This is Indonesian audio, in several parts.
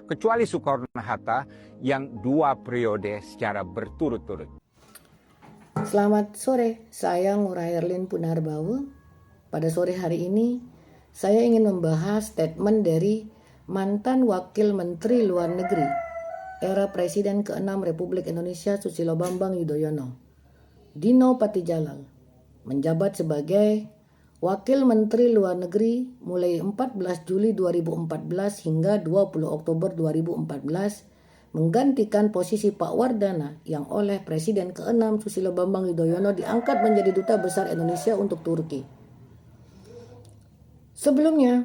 kecuali Soekarno-Hatta yang 2 periode secara berturut-turut. Selamat sore, saya Ngurah Herlin Punarbawu. Pada sore hari ini, saya ingin membahas statement dari mantan Wakil Menteri Luar Negeri era Presiden ke-6 Republik Indonesia Susilo Bambang Yudhoyono, Dino Patijalal, menjabat sebagai Wakil Menteri Luar Negeri mulai 14 Juli 2014 hingga 20 Oktober 2014, menggantikan posisi Pak Wardana yang oleh Presiden ke-6 Susilo Bambang Yudhoyono diangkat menjadi Duta Besar Indonesia untuk Turki. Sebelumnya,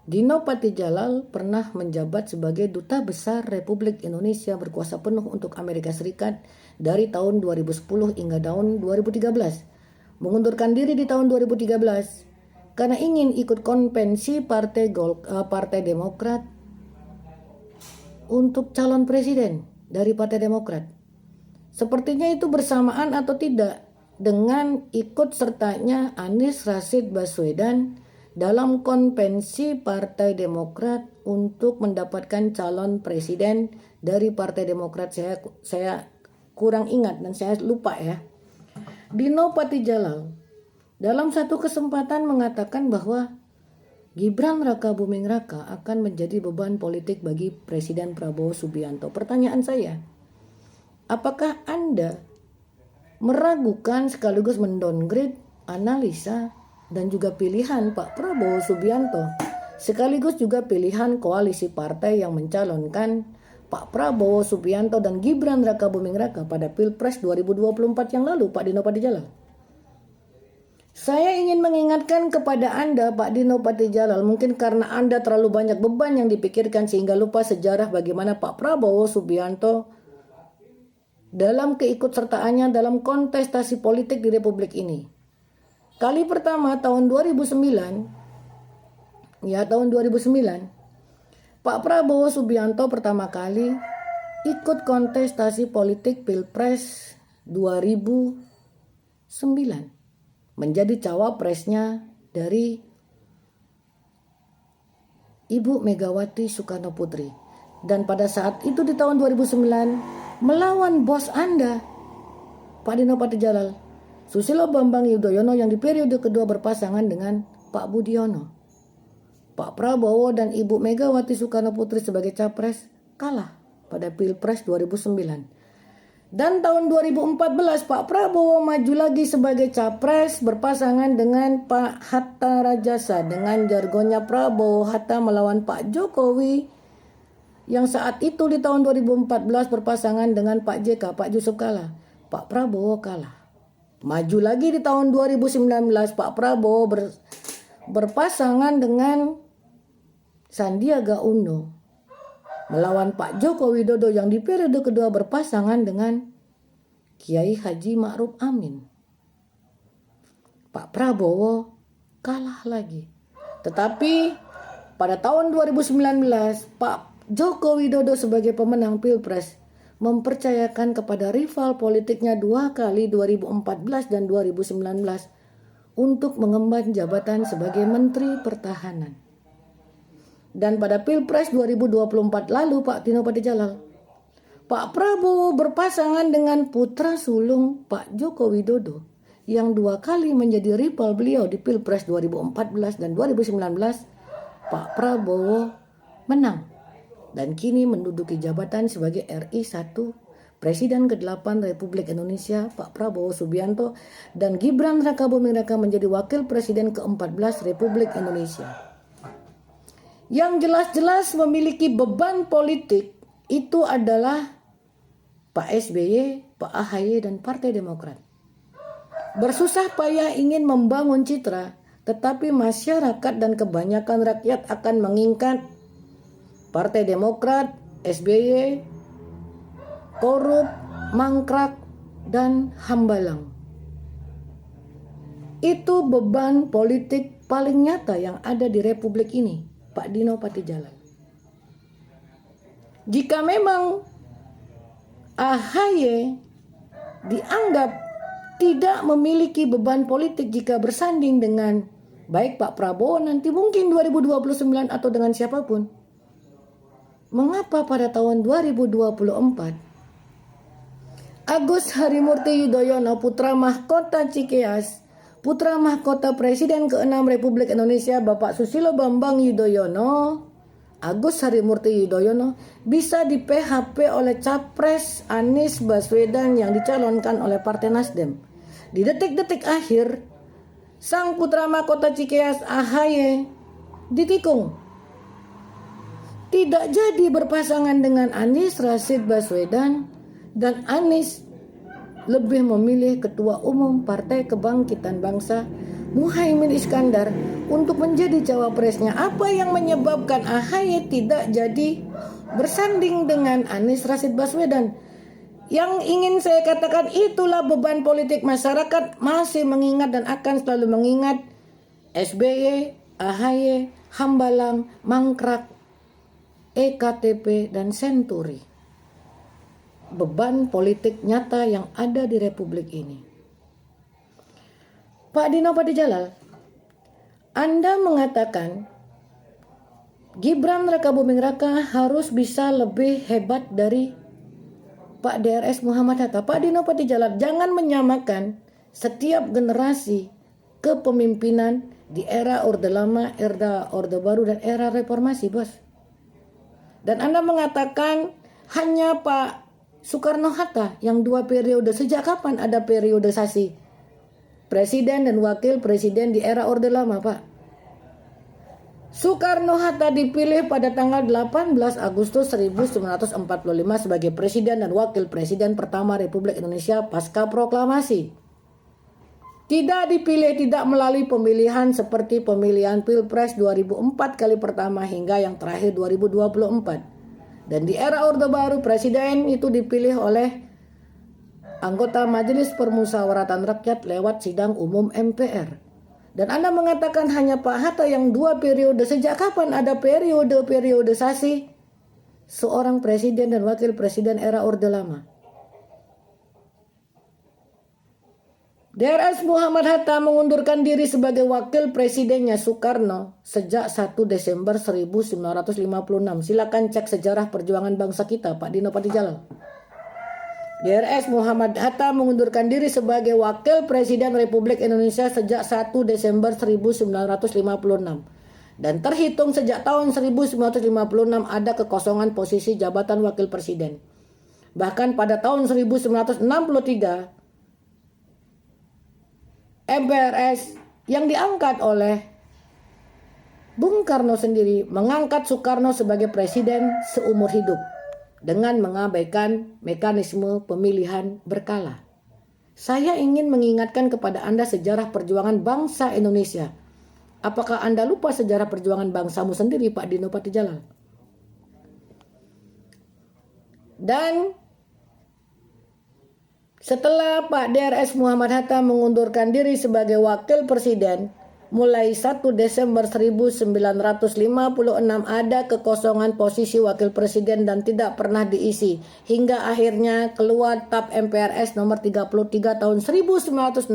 Dino Patijalal pernah menjabat sebagai Duta Besar Republik Indonesia berkuasa penuh untuk Amerika Serikat dari tahun 2010 hingga tahun 2013. Mengundurkan diri di tahun 2013 karena ingin ikut konvensi Partai Demokrat untuk calon presiden dari Partai Demokrat. Sepertinya itu bersamaan atau tidak dengan ikut sertanya Anies Rashid Baswedan dalam konvensi Partai Demokrat untuk mendapatkan calon presiden dari Partai Demokrat. Saya kurang ingat dan saya lupa ya. Dino Patijalal dalam satu kesempatan mengatakan bahwa Gibran Rakabuming Raka akan menjadi beban politik bagi Presiden Prabowo Subianto. Pertanyaan saya, apakah Anda meragukan sekaligus mendowngrade analisa dan juga pilihan Pak Prabowo Subianto, sekaligus juga pilihan koalisi partai yang mencalonkan Pak Prabowo Subianto dan Gibran Rakabuming Raka pada Pilpres 2024 yang lalu, Pak Dino Patijalal? Saya ingin mengingatkan kepada Anda, Pak Dino Patijalal, mungkin karena Anda terlalu banyak beban yang dipikirkan sehingga lupa sejarah bagaimana Pak Prabowo Subianto dalam keikutsertaannya dalam kontestasi politik di Republik ini. Kali pertama tahun 2009, Pak Prabowo Subianto pertama kali ikut kontestasi politik Pilpres 2009. Menjadi cawapresnya dari Ibu Megawati Soekarno Putri. Dan pada saat itu di tahun 2009 melawan bos Anda, Pak Dino Patijalal, Susilo Bambang Yudhoyono yang di periode kedua berpasangan dengan Pak Budiono. Pak Prabowo dan Ibu Megawati Soekarno Putri sebagai capres kalah pada Pilpres 2009. Dan tahun 2014 Pak Prabowo maju lagi sebagai capres berpasangan dengan Pak Hatta Rajasa. Dengan jargonnya Prabowo Hatta melawan Pak Jokowi yang saat itu di tahun 2014 berpasangan dengan Pak JK, Pak Yusuf Kala. Pak Prabowo kalah. Maju lagi di tahun 2019 Pak Prabowo berpasangan dengan Sandiaga Uno melawan Pak Joko Widodo yang di periode kedua berpasangan dengan Kiai Haji Ma'ruf Amin. Pak Prabowo kalah lagi. Tetapi pada tahun 2019 Pak Joko Widodo sebagai pemenang Pilpres mempercayakan kepada rival politiknya 2 kali 2014 dan 2019 untuk mengemban jabatan sebagai Menteri Pertahanan. Dan pada Pilpres 2024 lalu Pak Dino Patijalal, Pak Prabowo berpasangan dengan putra sulung Pak Joko Widodo yang 2 kali menjadi rival beliau di Pilpres 2014 dan 2019. Pak Prabowo menang dan kini menduduki jabatan sebagai RI 1 Presiden ke-8 Republik Indonesia Pak Prabowo Subianto dan Gibran Rakabuming Raka menjadi Wakil Presiden ke-14 Republik Indonesia. Yang jelas-jelas memiliki beban politik itu adalah Pak SBY, Pak AHY, dan Partai Demokrat. Bersusah payah ingin membangun citra, tetapi masyarakat dan kebanyakan rakyat akan mengingat Partai Demokrat, SBY, korup, mangkrak, dan hambalang. Itu beban politik paling nyata yang ada di Republik ini, Pak Dino Patijalal. Jika memang AHY dianggap tidak memiliki beban politik jika bersanding dengan baik Pak Prabowo nanti mungkin 2029 atau dengan siapapun, mengapa pada tahun 2024 Agus Harimurti Yudhoyono, putra mahkota Cikeas, putra mahkota Presiden ke-6 Republik Indonesia Bapak Susilo Bambang Yudhoyono, Agus Harimurti Yudhoyono, bisa di PHP oleh Capres Anies Baswedan yang dicalonkan oleh Partai Nasdem. Di detik-detik akhir, sang putra mahkota Cikeas AHY ditikung. Tidak jadi berpasangan dengan Anies Rashid Baswedan, dan Anies lebih memilih Ketua Umum Partai Kebangkitan Bangsa Muhaimin Iskandar untuk menjadi cawapresnya. Apa yang menyebabkan AHY tidak jadi bersanding dengan Anies Rashid Baswedan? Yang ingin saya katakan, itulah beban politik masyarakat masih mengingat dan akan selalu mengingat SBY, AHY, Hambalang, Mangkrak, EKTP, dan Senturi. Beban politik nyata yang ada di Republik ini. Pak Dino Patijalal, Anda mengatakan Gibran Rakabuming Raka harus bisa lebih hebat dari Pak DRS Muhammad Hatta. Pak Dino Patijalal, jangan menyamakan setiap generasi kepemimpinan di era Orde Lama, era Orde Baru, dan era Reformasi, bos. Dan Anda mengatakan hanya Pak Soekarno-Hatta yang 2 periode. Sejak kapan ada periodisasi presiden dan wakil presiden di era Orde Lama, Pak? Soekarno-Hatta dipilih pada tanggal 18 Agustus 1945 sebagai presiden dan wakil presiden pertama Republik Indonesia pasca proklamasi. Tidak dipilih, tidak melalui pemilihan seperti pemilihan Pilpres 2004 kali pertama hingga yang terakhir 2024. Dan di era Orde Baru, presiden itu dipilih oleh anggota Majelis Permusyawaratan Rakyat lewat sidang umum MPR. Dan Anda mengatakan hanya Pak Hatta yang 2 periode. Sejak kapan ada periodisasi seorang presiden dan wakil presiden era Orde Lama? DRS Muhammad Hatta mengundurkan diri sebagai wakil presidennya Soekarno sejak 1 Desember 1956. Silakan cek sejarah perjuangan bangsa kita, Pak Dino Patijalal. DRS Muhammad Hatta mengundurkan diri sebagai wakil presiden Republik Indonesia sejak 1 Desember 1956. Dan terhitung sejak tahun 1956 ada kekosongan posisi jabatan wakil presiden. Bahkan pada tahun 1963 MPRS yang diangkat oleh Bung Karno sendiri mengangkat Soekarno sebagai presiden seumur hidup dengan mengabaikan mekanisme pemilihan berkala. Saya ingin mengingatkan kepada Anda sejarah perjuangan bangsa Indonesia. Apakah Anda lupa sejarah perjuangan bangsamu sendiri, Pak Dino Patijalal? Dan setelah Pak DRS Muhammad Hatta mengundurkan diri sebagai wakil presiden, mulai 1 Desember 1956 ada kekosongan posisi wakil presiden dan tidak pernah diisi. Hingga akhirnya keluar TAP MPRS nomor 33 tahun 1967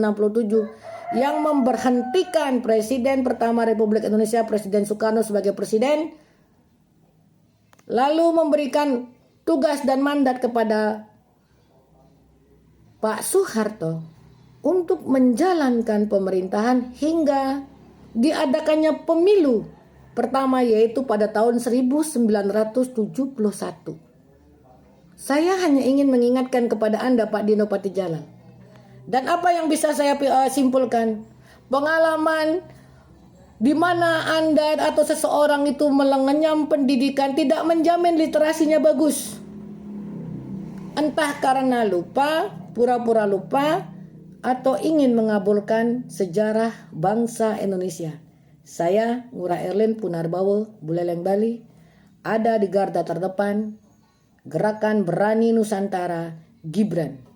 yang memberhentikan Presiden pertama Republik Indonesia, Presiden Soekarno sebagai presiden, lalu memberikan tugas dan mandat kepada Pak Soeharto untuk menjalankan pemerintahan hingga diadakannya pemilu pertama, yaitu pada tahun 1971. Saya hanya ingin mengingatkan kepada Anda, Pak Dino Patijalal. Dan apa yang bisa saya simpulkan? Pengalaman di mana Anda atau seseorang itu mengenyam pendidikan tidak menjamin literasinya bagus. Entah karena lupa, pura-pura lupa, atau ingin mengabulkan sejarah bangsa Indonesia. Saya, Ngurah Erlin Punarbawa, Buleleng, Bali, ada di garda terdepan Gerakan Berani Nusantara Gibran.